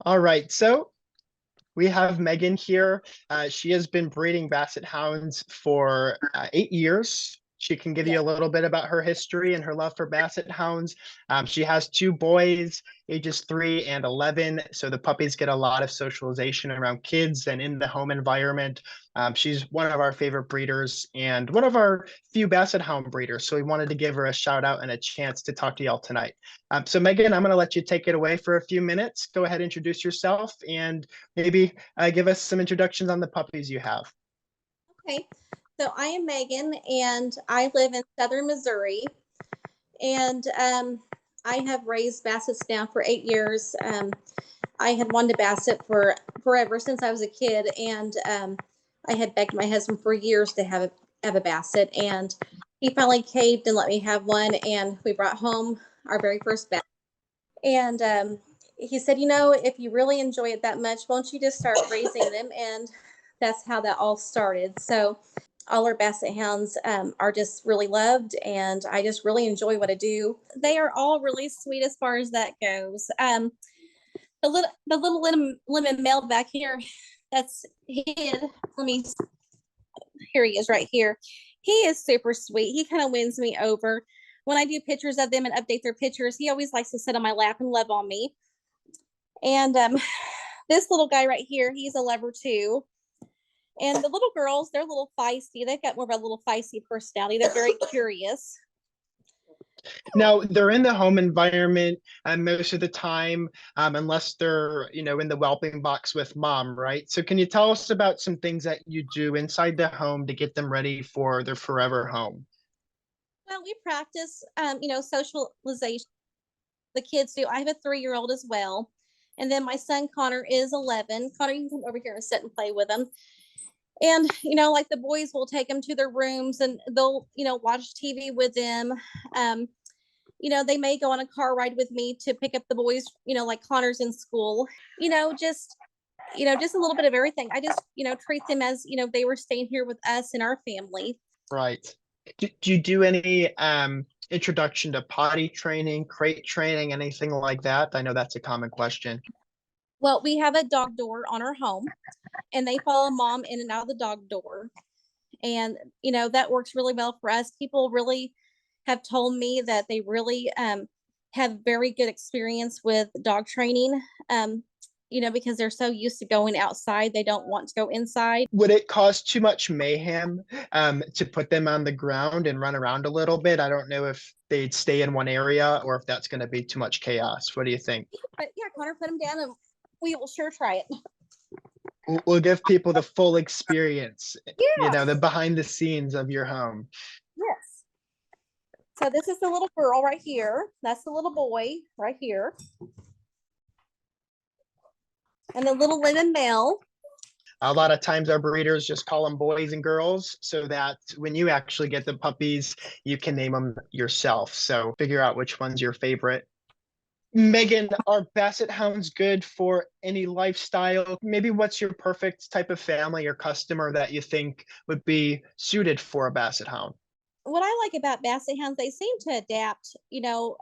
All right, so we have Megan here. She has been breeding Basset Hounds for 8 years. She can give Yeah. you a little bit about her history and her love for Basset Hounds. She has two boys, ages 3 and 11. So the puppies get a lot of socialization around kids and in the home environment. She's one of our favorite breeders and one of our few Basset Hound breeders. So we wanted to give her a shout out and a chance to talk to y'all tonight. So Megan, I'm going to let you take it away for a few minutes. Go ahead, introduce yourself, and maybe give us some introductions on the puppies you have. Okay. So I am Megan, and I live in southern Missouri. And I have raised Bassets now for 8 years. I had wanted a Basset for forever since I was a kid, and I had begged my husband for years to have a Basset, and he finally caved and let me have one. And we brought home our very first Basset. And he said, if you really enjoy it that much, won't you just start raising them? And that's how that all started. So all our Basset Hounds are just really loved, and I just really enjoy what I do. They are all really sweet as far as that goes. The little lemon male back here, that's hid. Here he is right here. He is super sweet. He kind of wins me over. When I do pictures of them and update their pictures, he always likes to sit on my lap and love on me. And this little guy right here, he's a lover too. And the little girls, they're a little feisty. They've got more of a little feisty personality. They're very curious. Now, they're in the home environment most of the time, unless they're, in the whelping box with mom, right? So can you tell us about some things that you do inside the home to get them ready for their forever home? Well, we practice, socialization. The kids do. I have a 3-year-old as well. And then my son, Connor, is 11. Connor, you can come over here and sit and play with him. And, like the boys will take them to their rooms and they'll, watch TV with them. They may go on a car ride with me to pick up the boys, like Connor's in school, just a little bit of everything. I just, treat them as, they were staying here with us and our family. Right. Do you do any introduction to potty training, crate training, anything like that? I know that's a common question. Well, we have a dog door on our home, and they follow mom in and out of the dog door. And, that works really well for us. People really have told me that they really have very good experience with dog training, because they're so used to going outside. They don't want to go inside. Would it cause too much mayhem to put them on the ground and run around a little bit? I don't know if they'd stay in one area or if that's going to be too much chaos. What do you think? But yeah, Connor, put them down and we will sure try it. We'll give people the full experience, Yes. the behind the scenes of your home. Yes. So this is the little girl right here. That's the little boy right here. And the little lemon male. A lot of times our breeders just call them boys and girls so that when you actually get the puppies, you can name them yourself. So figure out which one's your favorite. Megan, are Basset Hounds good for any lifestyle? Maybe what's your perfect type of family or customer that you think would be suited for a Basset Hound? What I like about Basset Hounds, they seem to adapt,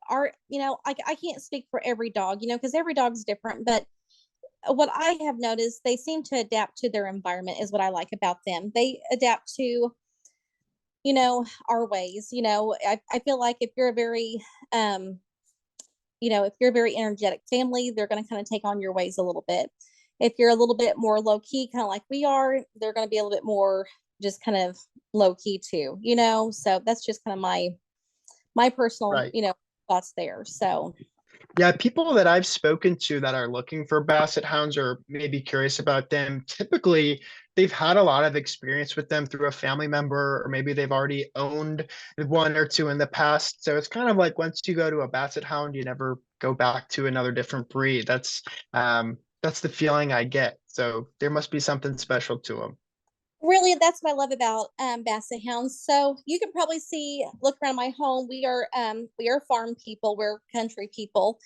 I can't speak for every dog, because every dog's different, but what I have noticed, they seem to adapt to their environment is what I like about them. They adapt to, our ways. I feel like if you're a very, if you're a very energetic family, they're going to kind of take on your ways a little bit. If you're a little bit more low key, kind of like we are, they're going to be a little bit more just kind of low key too, so that's just kind of my personal, Right. thoughts there. So yeah, people that I've spoken to that are looking for Basset Hounds or maybe curious about them, typically they've had a lot of experience with them through a family member, or maybe they've already owned one or two in the past. So it's kind of like once you go to a Basset Hound, you never go back to another different breed. That's the feeling I get. So there must be something special to them. Really, that's what I love about Basset Hounds. So you can probably look around my home. We are farm people. We're country people.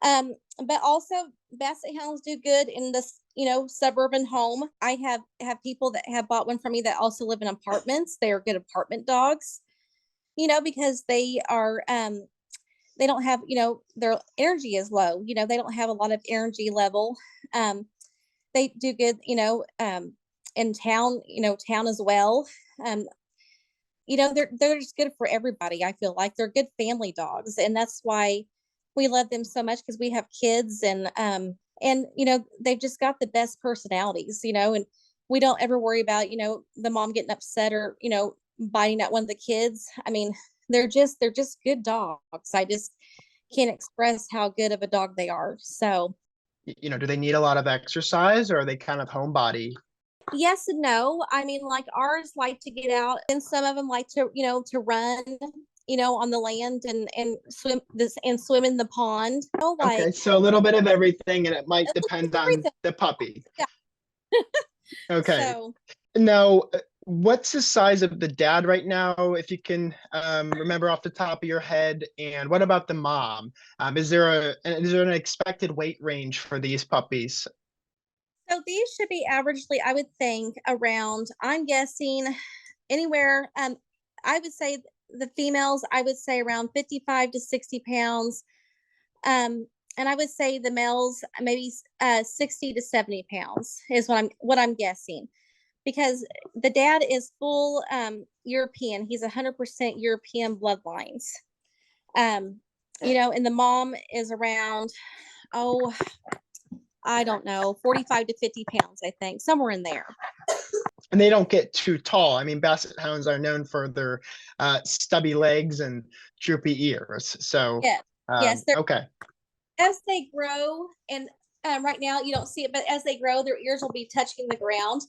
But also Basset Hounds do good in this, suburban home. I have people that have bought one from me that also live in apartments. They are good apartment dogs, because they are, they don't have, their energy is low. They don't have a lot of energy level. They do good, in town, town as well. They're just good for everybody. I feel like they're good family dogs, and that's why we love them so much, because we have kids, and they've just got the best personalities, and we don't ever worry about, the mom getting upset or, biting at one of the kids. I mean, they're just good dogs. I just can't express how good of a dog they are. So, do they need a lot of exercise, or are they kind of homebody? yes and no. I mean, like, ours like to get out, and some of them like to, to run, on the land, and swim in the pond. Okay, so a little bit of everything, and it might depend on everything. the puppy. Yeah. Okay. So, Now, what's the size of the dad right now, if you can remember off the top of your head? And what about the mom? Is there an expected weight range for these puppies? so these should be averagely, I would think, around, I'm guessing, anywhere. I would say the females, I would say around 55 to 60 pounds. And I would say the males maybe 60 to 70 pounds is what I'm guessing, because the dad is full European. He's 100% European bloodlines. And the mom is around, I don't know, 45 to 50 pounds, I think, somewhere in there. And they don't get too tall. I mean, Basset Hounds are known for their stubby legs and droopy ears. So, yes, okay. As they grow, and right now you don't see it, but as they grow, their ears will be touching the ground,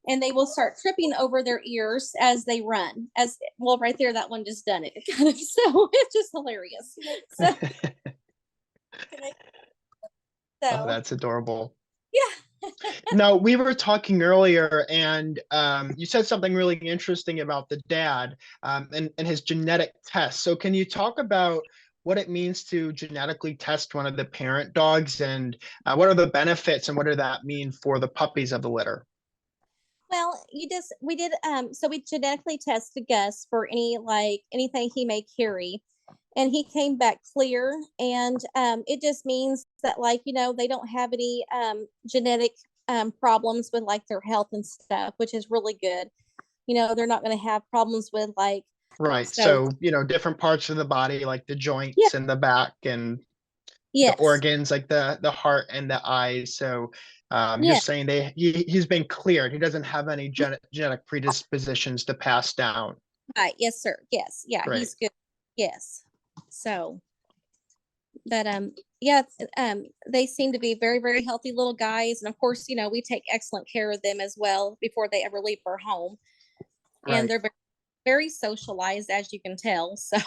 and they will start tripping over their ears as they run. As well, right there, that one just done it. Kind of, so it's just hilarious. So, Oh, that's adorable. Yeah. Now, we were talking earlier, and you said something really interesting about the dad and his genetic test. So can you talk about what it means to genetically test one of the parent dogs, and what are the benefits, and what does that mean for the puppies of the litter? Well, we did, so we genetically tested Gus for anything he may carry, and he came back clear. And it just means that, they don't have any genetic problems with their health and stuff, which is really good. They're not going to have problems with Right. So, different parts of the body, like the joints, yeah, and the back, and the yes, organs, like the heart and the eyes. So you're yeah, saying he's been cleared. He doesn't have any genetic predispositions to pass down. right, yes, sir, yes, yeah, Right. he's good, yes. So, but yeah, they seem to be very, very healthy little guys, and of course, we take excellent care of them as well before they ever leave our home. Right. And they're very, very socialized, as you can tell. So,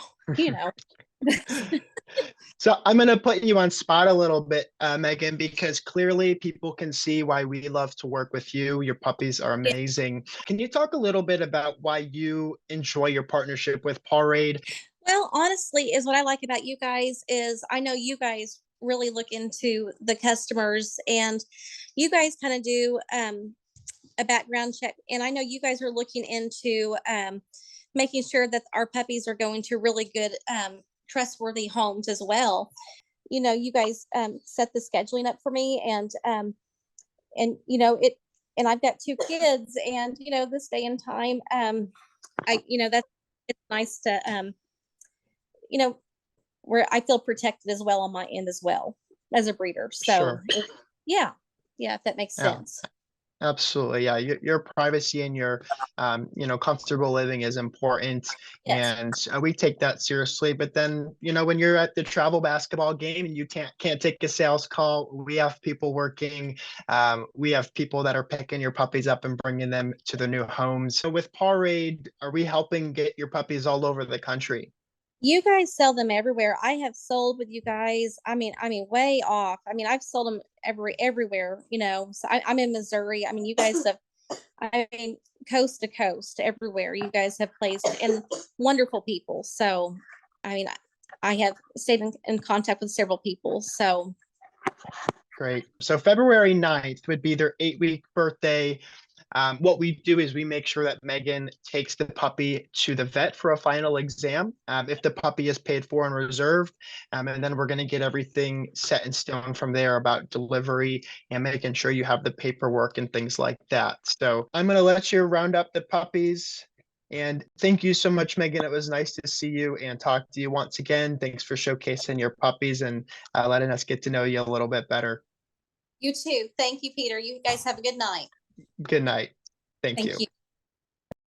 So I'm going to put you on spot a little bit, Megan, because clearly people can see why we love to work with you. Your puppies are amazing. Yeah. Can you talk a little bit about why you enjoy your partnership with Pawrade? Well, honestly, is what I like about you guys is I know you guys really look into the customers, and you guys kind of do a background check. And I know you guys are looking into making sure that our puppies are going to really good trustworthy homes as well. You guys set the scheduling up for me, and it, and I've got 2 kids, and this day and time, that's, it's nice to where I feel protected as well on my end as well as a breeder. So Sure. Yeah, if that makes sense. Absolutely. Yeah. Your privacy and your, comfortable living is important. Yes. And we take that seriously. But then, when you're at the travel basketball game and you can't take a sales call, we have people working. We have people that are picking your puppies up and bringing them to the new homes. So with Pawrade, are we helping get your puppies all over the country? You guys sell them everywhere. I have sold with you guys. I mean, way off. I mean, I've sold them everywhere, so I'm in Missouri. I mean, you guys have, coast to coast, everywhere. You guys have placed, and wonderful people. So, I mean, I have stayed in contact with several people. So. Great. So February 9th would be their 8-week birthday. What we do is we make sure that Megan takes the puppy to the vet for a final exam. If the puppy is paid for and reserved, and then we're going to get everything set in stone from there about delivery and making sure you have the paperwork and things like that. So I'm going to let you round up the puppies. And thank you so much, Megan. It was nice to see you and talk to you once again. Thanks for showcasing your puppies and letting us get to know you a little bit better. You too. Thank you, Peter. You guys have a good night. Good night. Thank you. Thank you.